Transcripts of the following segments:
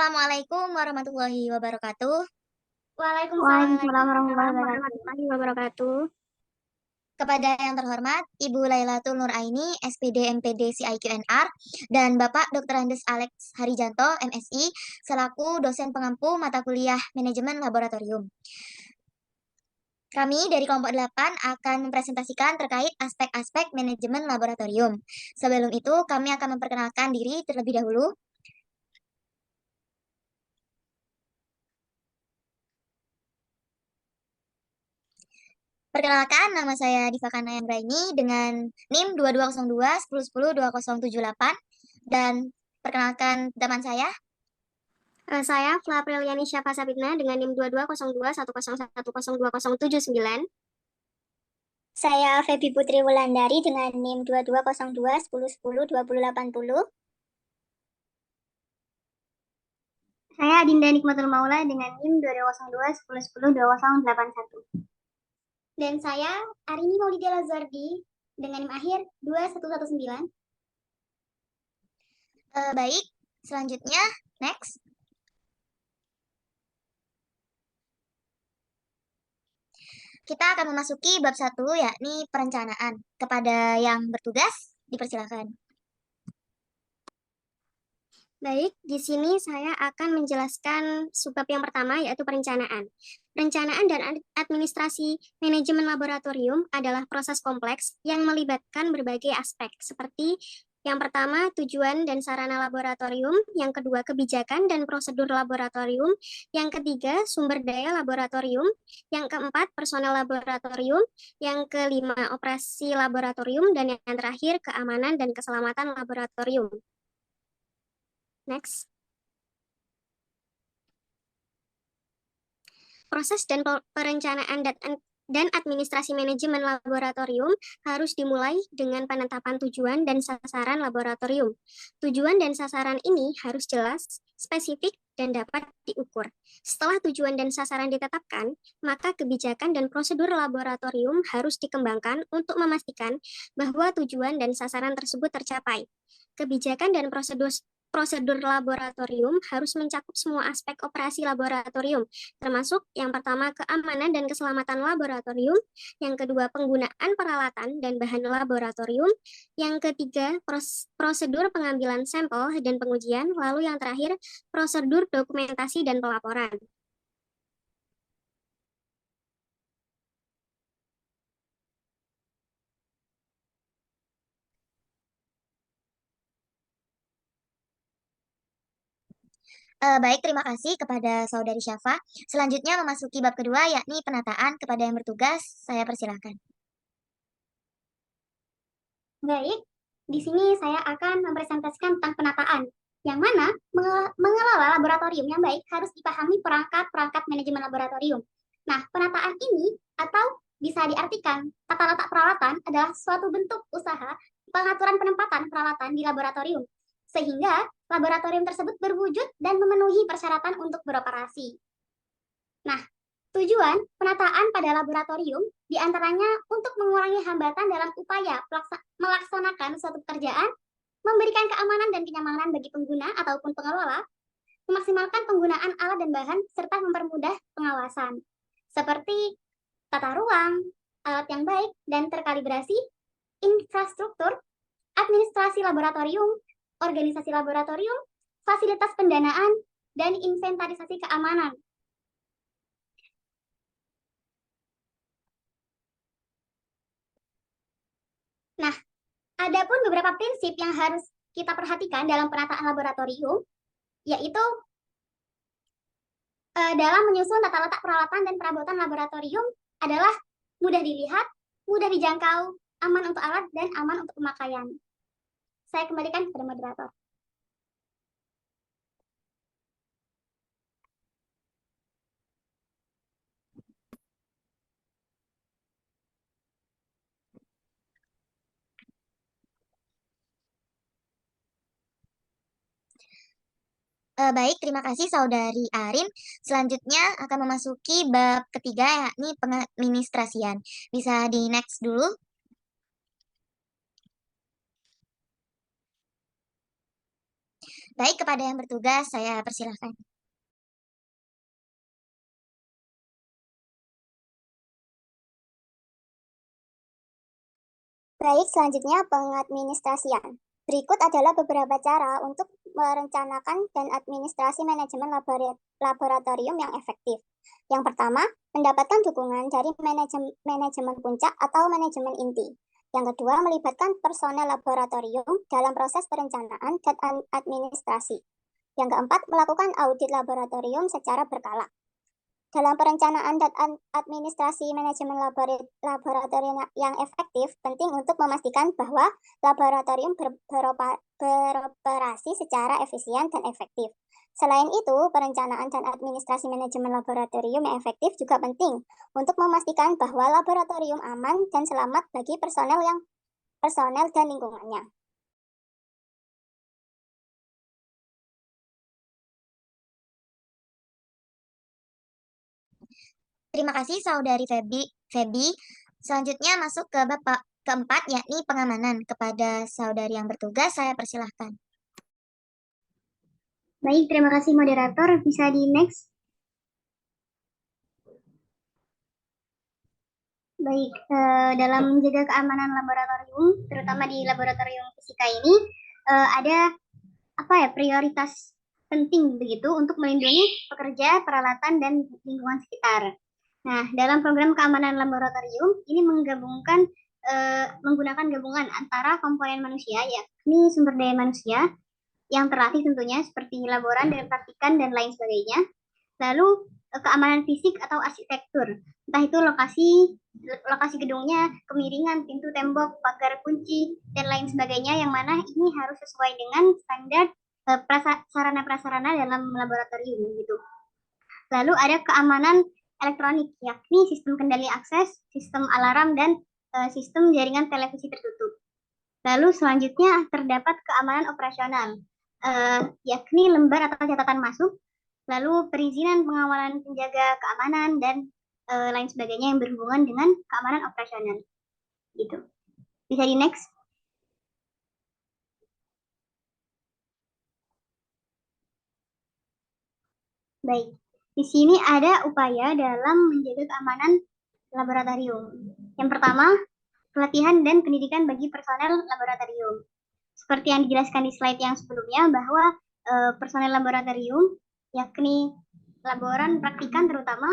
Assalamualaikum warahmatullahi wabarakatuh. Waalaikumsalam Waalaikumsalam warahmatullahi warahmatullahi wabarakatuh. Kepada yang terhormat Ibu Lailatul Nuraini, SPD MPD CIQNR, dan Bapak Dr. Andes Alex Harijanto, MSI, selaku dosen pengampu mata kuliah Manajemen Laboratorium. Kami dari kelompok 8 akan mempresentasikan terkait aspek-aspek manajemen laboratorium. Sebelum itu, kami akan memperkenalkan diri terlebih dahulu. Perkenalkan, nama saya Diva Kanayang Raini dengan NIM 2202 1010 2078 dan perkenalkan teman saya. Saya Fla Apriliani Syafa Sabitna dengan NIM 2202 Saya Feby Putri Wulandari dengan NIM 2202 1010 2080. Saya Dinda Nikmatul Maula dengan NIM 2202 1010 2081. Dan saya Arini Maulidia Lazardi dengan NIM akhir 2119. Baik, selanjutnya, next. Kita akan memasuki bab 1, yakni perencanaan. Kepada yang bertugas, dipersilakan. Baik, di sini saya akan menjelaskan subbab yang pertama yaitu perencanaan. Perencanaan dan administrasi manajemen laboratorium adalah proses kompleks yang melibatkan berbagai aspek seperti yang pertama, tujuan dan sarana laboratorium. Yang kedua, kebijakan dan prosedur laboratorium. Yang ketiga, sumber daya laboratorium. Yang keempat, personel laboratorium. Yang kelima, operasi laboratorium. Dan yang terakhir, keamanan dan keselamatan laboratorium. Next. Proses dan perencanaan dan administrasi manajemen laboratorium harus dimulai dengan penetapan tujuan dan sasaran laboratorium. Tujuan dan sasaran ini harus jelas, spesifik, dan dapat diukur. Setelah tujuan dan sasaran ditetapkan, maka kebijakan dan prosedur laboratorium harus dikembangkan untuk memastikan bahwa tujuan dan sasaran tersebut tercapai. Kebijakan dan prosedur laboratorium harus mencakup semua aspek operasi laboratorium, termasuk yang pertama keamanan dan keselamatan laboratorium, yang kedua penggunaan peralatan dan bahan laboratorium, yang ketiga prosedur pengambilan sampel dan pengujian, lalu yang terakhir prosedur dokumentasi dan pelaporan. Baik, terima kasih kepada Saudari Syafa. Selanjutnya memasuki bab kedua, yakni penataan. Kepada yang bertugas, saya persilakan. Baik, di sini saya akan mempresentasikan tentang penataan, yang mana mengelola laboratorium yang baik harus dipahami perangkat-perangkat manajemen laboratorium. Nah, penataan ini atau bisa diartikan tata letak peralatan adalah suatu bentuk usaha pengaturan penempatan peralatan di laboratorium, sehingga laboratorium tersebut berwujud dan memenuhi persyaratan untuk beroperasi. Nah, tujuan penataan pada laboratorium diantaranya untuk mengurangi hambatan dalam upaya melaksanakan suatu pekerjaan, memberikan keamanan dan kenyamanan bagi pengguna ataupun pengelola, memaksimalkan penggunaan alat dan bahan, serta mempermudah pengawasan, seperti tata ruang, alat yang baik dan terkalibrasi, infrastruktur, administrasi laboratorium, organisasi laboratorium, fasilitas pendanaan, dan inventarisasi keamanan. Nah, ada pun beberapa prinsip yang harus kita perhatikan dalam penataan laboratorium, yaitu dalam menyusun tata letak peralatan dan perabotan laboratorium adalah mudah dilihat, mudah dijangkau, aman untuk alat, dan aman untuk pemakaian. Saya kembalikan kepada moderator. Baik, terima kasih Saudari Arin. Selanjutnya akan memasuki bab ketiga, yakni pengadministrasian. Bisa di next dulu. Baik, kepada yang bertugas, saya persilahkan. Baik, selanjutnya pengadministrasian. Berikut adalah beberapa cara untuk merencanakan dan administrasi manajemen laboratorium yang efektif. Yang pertama, mendapatkan dukungan dari manajemen puncak atau manajemen inti. Yang kedua, melibatkan personel laboratorium dalam proses perencanaan dan administrasi. Yang keempat, melakukan audit laboratorium secara berkala. Dalam perencanaan dan administrasi manajemen laboratorium yang efektif, penting untuk memastikan bahwa laboratorium beroperasi secara efisien dan efektif. Selain itu, perencanaan dan administrasi manajemen laboratorium yang efektif juga penting untuk memastikan bahwa laboratorium aman dan selamat bagi personel dan lingkungannya. Terima kasih Saudari Febi. Selanjutnya masuk ke Bapak keempat, yakni pengamanan. Kepada Saudari yang bertugas, saya persilahkan. Baik, terima kasih moderator. Bisa di next. Baik, dalam menjaga keamanan laboratorium, terutama di laboratorium fisika ini, ada prioritas penting begitu untuk melindungi pekerja, peralatan, dan lingkungan sekitar. Nah, dalam program keamanan laboratorium ini menggunakan gabungan antara komponen manusia, yakni sumber daya manusia yang terlatih tentunya seperti laboran dan praktikan dan lain sebagainya. Lalu keamanan fisik atau arsitektur, entah itu lokasi gedungnya, kemiringan, pintu, tembok, pagar, kunci, dan lain sebagainya, yang mana ini harus sesuai dengan standar sarana-prasarana dalam laboratorium gitu. Lalu ada keamanan elektronik, yakni sistem kendali akses, sistem alarm, dan sistem jaringan televisi tertutup. Lalu selanjutnya terdapat keamanan operasional, yakni lembar atau catatan masuk, lalu perizinan pengawalan penjaga keamanan, dan lain sebagainya yang berhubungan dengan keamanan operasional. Gitu. Bisa di next. Baik, di sini ada upaya dalam menjaga keamanan laboratorium. Yang pertama, pelatihan dan pendidikan bagi personel laboratorium. Seperti yang dijelaskan di slide yang sebelumnya, bahwa personel laboratorium, yakni laboran praktikan terutama,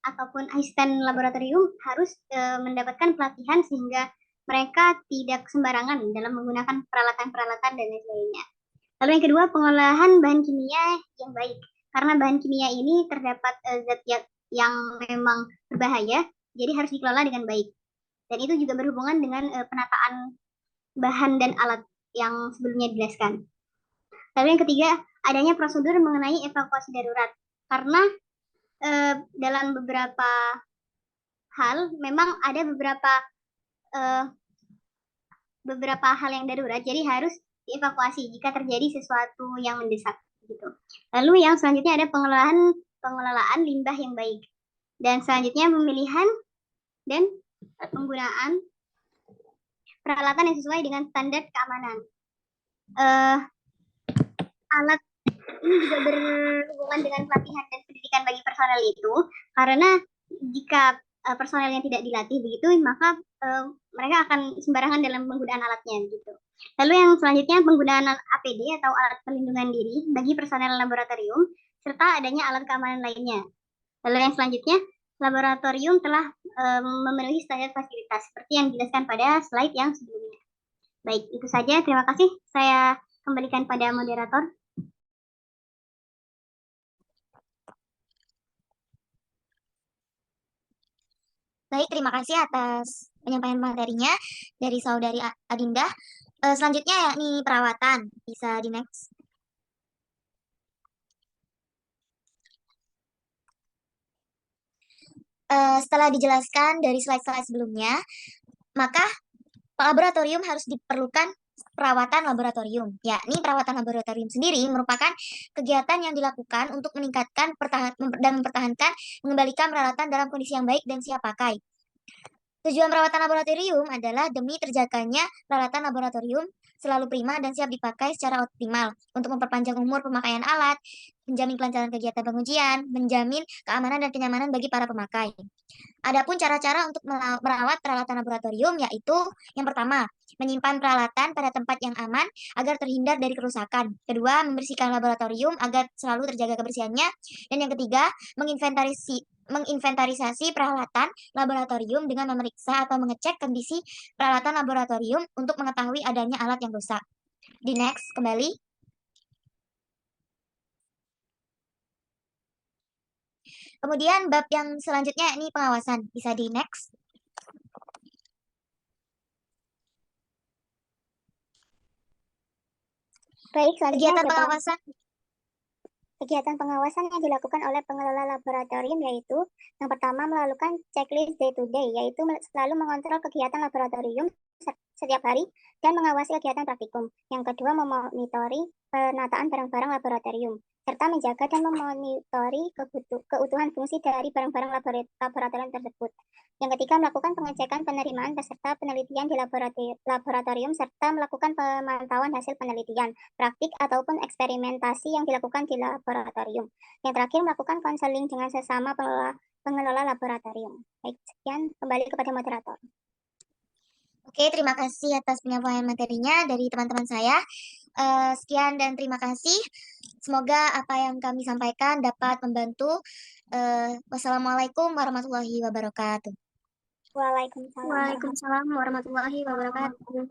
ataupun asisten laboratorium harus mendapatkan pelatihan sehingga mereka tidak sembarangan dalam menggunakan peralatan-peralatan dan lain sebagainya. Lalu yang kedua, pengolahan bahan kimia yang baik. Karena bahan kimia ini terdapat zat yang memang berbahaya, jadi harus dikelola dengan baik. Dan itu juga berhubungan dengan penataan bahan dan alat yang sebelumnya dijelaskan. Lalu yang ketiga, adanya prosedur mengenai evakuasi darurat. Karena dalam beberapa hal memang ada beberapa hal yang darurat, jadi harus dievakuasi jika terjadi sesuatu yang mendesak gitu. Lalu yang selanjutnya ada pengelolaan limbah yang baik. Dan selanjutnya pemilihan dan penggunaan peralatan yang sesuai dengan standar keamanan. Alat ini juga berhubungan dengan pelatihan dan pendidikan bagi personel itu, karena jika personelnya tidak dilatih begitu, maka mereka akan sembarangan dalam penggunaan alatnya gitu. Lalu yang selanjutnya penggunaan APD atau alat pelindungan diri bagi personel laboratorium, serta adanya alat keamanan lainnya. Lalu yang selanjutnya, laboratorium telah memenuhi standar fasilitas seperti yang dijelaskan pada slide yang sebelumnya. Baik, itu saja. Terima kasih. Saya kembalikan pada moderator. Baik, terima kasih atas penyampaian materinya dari Saudari Adinda. Selanjutnya yakni perawatan. Bisa di next. Setelah dijelaskan dari slide-slide sebelumnya, maka laboratorium harus diperlukan perawatan laboratorium. Yakni perawatan laboratorium sendiri merupakan kegiatan yang dilakukan untuk meningkatkan dan mempertahankan mengembalikan peralatan dalam kondisi yang baik dan siap pakai. Tujuan perawatan laboratorium adalah demi terjaganya peralatan laboratorium selalu prima dan siap dipakai secara optimal untuk memperpanjang umur pemakaian alat, menjamin kelancaran kegiatan pengujian, menjamin keamanan dan kenyamanan bagi para pemakai. Adapun cara-cara untuk merawat peralatan laboratorium yaitu yang pertama, menyimpan peralatan pada tempat yang aman agar terhindar dari kerusakan. Kedua, membersihkan laboratorium agar selalu terjaga kebersihannya. Dan yang ketiga, menginventarisasi peralatan laboratorium dengan memeriksa atau mengecek kondisi peralatan laboratorium untuk mengetahui adanya alat yang rusak. Di next, kembali. Kemudian bab yang selanjutnya ini pengawasan. Bisa di next. Baik, selanjutnya Kegiatan ada pengawasan. kegiatan pengawasan yang dilakukan oleh pengelola laboratorium yaitu yang pertama melakukan checklist day to day, yaitu selalu mengontrol kegiatan laboratorium setiap hari dan mengawasi kegiatan praktikum. Yang kedua, memonitori penataan barang-barang laboratorium serta menjaga dan memonitori keutuhan fungsi dari barang-barang laboratorium tersebut. Yang ketiga, melakukan pengecekan penerimaan peserta penelitian di laboratorium serta melakukan pemantauan hasil penelitian, praktik ataupun eksperimentasi yang dilakukan di laboratorium. Yang terakhir, melakukan konseling dengan sesama pengelola laboratorium. Baik, sekian, kembali kepada moderator. Oke, terima kasih atas penyampaian materinya dari teman-teman saya. Sekian dan terima kasih. Semoga apa yang kami sampaikan dapat membantu. Wassalamualaikum warahmatullahi wabarakatuh. Waalaikumsalam. Waalaikumsalam warahmatullahi wabarakatuh.